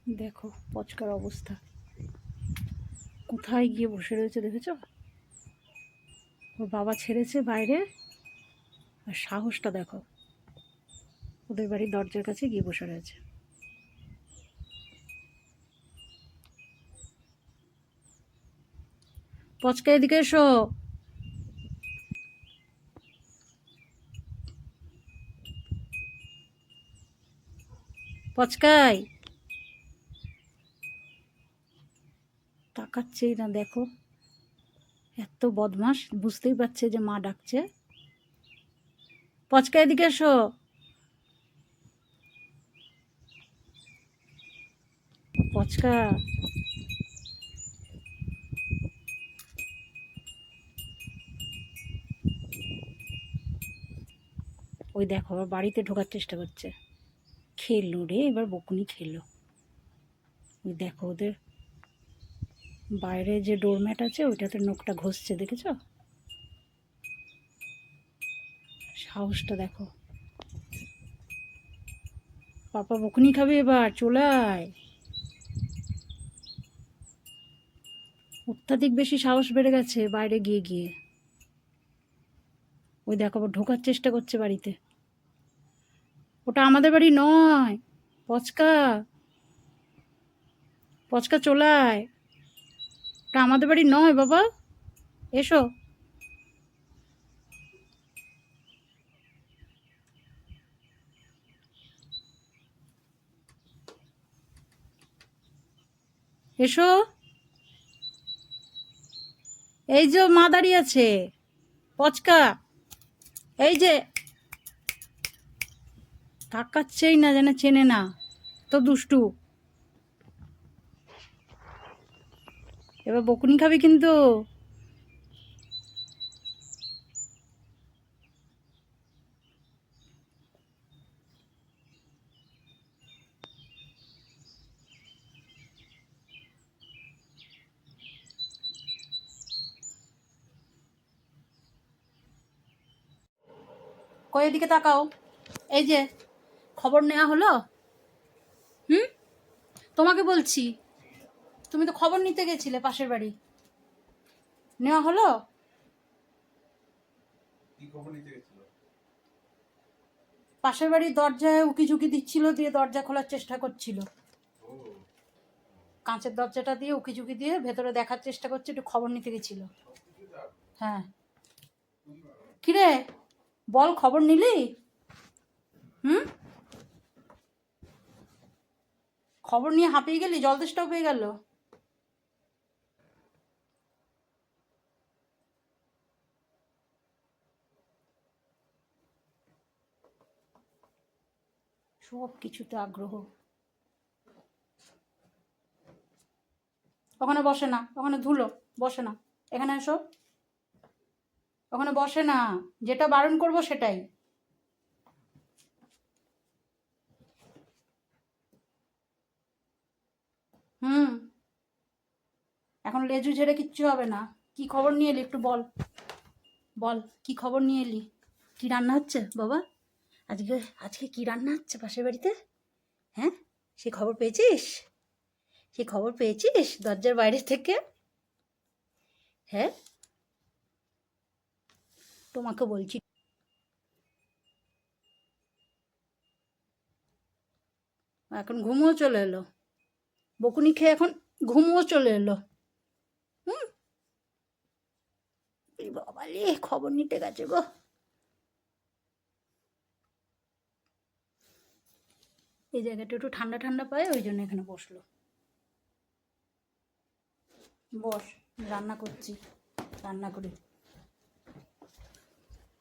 দেখো পচকার অবস্থা, কোথায় গিয়ে বসে রয়েছে দেখেছো? ওর বাবা ছেড়েছে বাইরে, আর সাহসটা দেখো, ওদের বাড়ির দরজার কাছে গিয়ে বসে রয়েছে। পচকা এদিকে এসো। পচকাই তাকাচ্ছেই না, দেখো এত বদমাস, বুঝতেই পারছে যে মা ডাকছে। পচকা এদিকে এসো। পচকা ওই দেখো আবার বাড়িতে ঢোকার চেষ্টা করছে। খেললো রে, এবার বকুনি খেলো। ওই দেখো ওদের বাইরে যে ডোরম্যাট আছে ওইটাতে নখটা ঘষছে, দেখেছো? সাহসটা দেখো। পাপা বকুনি খাবে এবার, চলে আয়। অত্যাধিক বেশি সাহস বেড়ে গেছে বাইরে গিয়ে গিয়ে। ওই দেখো আবার ঢোকার চেষ্টা করছে বাড়িতে। ওটা আমাদের বাড়ি নয়। পচকা, পচকা চলে আয়, ওটা আমাদের বাড়ি নয় বাবা, এসো। এসো, এই যে মা দাঁড়িয়ে আছে। পচকা এই যে, তাকাচ্ছেই না, যেন চেনে না, তো দুষ্টু। এবার বকুনি খাবি কিন্তু। কই এদিকে তাকাও। এই যে খবর নেওয়া হলো। হুম, তোমাকে বলছি, তুমি তো খবর নিতে গেছিলে পাশের বাড়ি, নেওয়া হলো? পাশের বাড়ির দরজায় উকি ঝুঁকি দিচ্ছিল, দিয়ে দরজা খোলার চেষ্টা করছিল। কাঁচের দরজাটা দিয়ে উকি ঝুঁকি দিয়ে ভেতরে দেখার চেষ্টা করছে, একটু খবর নিতে গেছিল। হ্যাঁ, কিরে বল, খবর নিলি? হুম, খবর নিয়ে হাঁপিয়ে গেলি, জল তেষ্টাও পেয়ে গেল। সব কিছুতে আগ্রহ। ওখানে বসে না, ওখানে ধুলো, বসে না। এখানে এসো। ওখানে বসে না, যেটা বারণ করবো সেটাই। হুম, এখন লেজু ঝেড়ে কিচ্ছু হবে না। কি খবর নিয়ে এলি একটু বল, বল কি খবর নিয়ে এলি? কি রান্না হচ্ছে বাবা? আজকে আজকে কি রান্না হচ্ছে পাশের বাড়িতে? হ্যাঁ, সে খবর পেয়েছিস? সে খবর পেয়েছিস দরজার বাইরে থেকে? হ্যাঁ, তোমাকে বলছি। এখন ঘুমও চলে এলো, বকুনি খেয়ে এখন ঘুমও চলে এলো। হুম, বাবালে খবর নিতে গেছে গো। এই জায়গাটা একটু ঠান্ডা ঠান্ডা পায়, ওই জন্য এখানে বসলো। বস, রান্না করছি, রান্না করি।